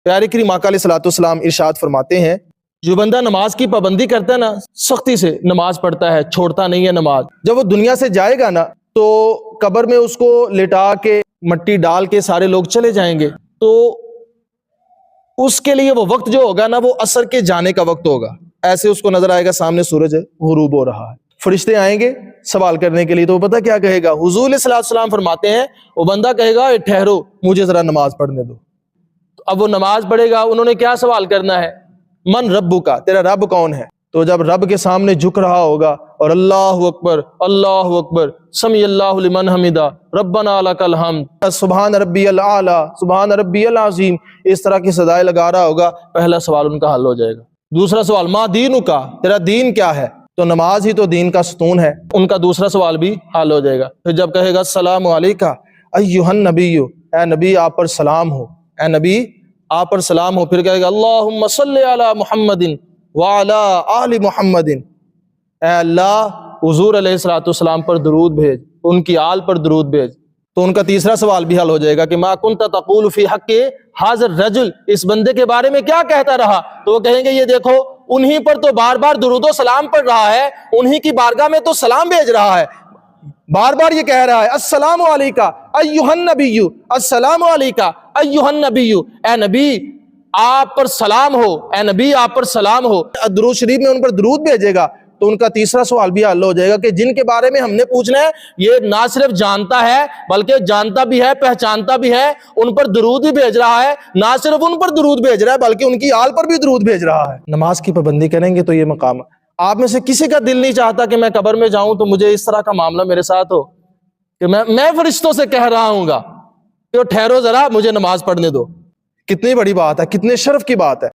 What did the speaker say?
پیارے کریم آقا علیہ الصلوۃ والسلام ارشاد فرماتے ہیں جو بندہ نماز کی پابندی کرتا ہے نا، سختی سے نماز پڑھتا ہے، چھوڑتا نہیں ہے نماز، جب وہ دنیا سے جائے گا نا تو قبر میں اس کو لٹا کے مٹی ڈال کے سارے لوگ چلے جائیں گے، تو اس کے لیے وہ وقت جو ہوگا نا وہ عصر کے جانے کا وقت ہوگا۔ ایسے اس کو نظر آئے گا سامنے سورج غروب ہو رہا ہے، فرشتے آئیں گے سوال کرنے کے لیے، تو وہ پتہ کیا کہے گا؟ حضور علیہ الصلوۃ والسلام فرماتے ہیں وہ بندہ کہے گا ٹھہرو مجھے ذرا نماز پڑھنے دو۔ اب وہ نماز پڑھے گا، انہوں نے کیا سوال کرنا ہے؟ من ربک، تیرا رب کون ہے؟ تو جب رب کے سامنے جھک رہا ہوگا اور اللہ اکبر سمی اللہ لمن حمدہ ربنا لک الحمد سبحان ربی الاعلی سبحان ربی العظیم، اس طرح کی صدائیں لگا رہا ہوگا، پہلا سوال ان کا حل ہو جائے گا۔ دوسرا سوال ما دینک، تیرا دین کیا ہے؟ تو نماز ہی تو دین کا ستون ہے، ان کا دوسرا سوال بھی حل ہو جائے گا۔ پھر جب کہے گا السلام علیکہ ایھا النبی، اے نبی آپ پر سلام ہو، اے نبی آپ پر سلام ہو، پھر کہے گا اللہم صلی علی محمد وعلی آل محمد، اے اللہ حضور علیہ الصلوۃ والسلام پر درود بھیج، ان کی آل پر درود بھیج۔ تو ان کا تیسرا سوال بھی حل ہو جائے گا کہ ما کنت تقول فی حق حاضر رجل، اس بندے کے بارے میں کیا کہتا رہا؟ تو وہ کہیں گے یہ دیکھو انہی پر تو بار بار درود و سلام پڑھ رہا ہے، انہی کی بارگاہ میں تو سلام بھیج رہا ہے، بار بار یہ کہہ رہا ہے السلام علیکہ ایھا النبی السلام علیکہ ایھا النبی، اے نبی آپ پر سلام ہو، اے نبی آپ پر سلام ہو۔ درود شریف میں ان پر درود بھیجے گا تو ان کا تیسرا سوال بھی حل ہو جائے گا کہ جن کے بارے میں ہم نے پوچھنا ہے یہ نہ صرف جانتا ہے بلکہ جانتا بھی ہے، پہچانتا بھی ہے، ان پر درود بھی بھیج رہا ہے، نہ صرف ان پر درود بھیج رہا ہے بلکہ ان کی آل پر بھی درود بھیج رہا ہے۔ نماز کی پابندی کریں گے تو یہ مقام ہے۔ آپ میں سے کسی کا دل نہیں چاہتا کہ میں قبر میں جاؤں تو مجھے اس طرح کا معاملہ میرے ساتھ ہو کہ میں فرشتوں سے کہہ رہا ہوں گا کہ ٹھہرو ذرا مجھے نماز پڑھنے دو۔ کتنی بڑی بات ہے، کتنے شرف کی بات ہے۔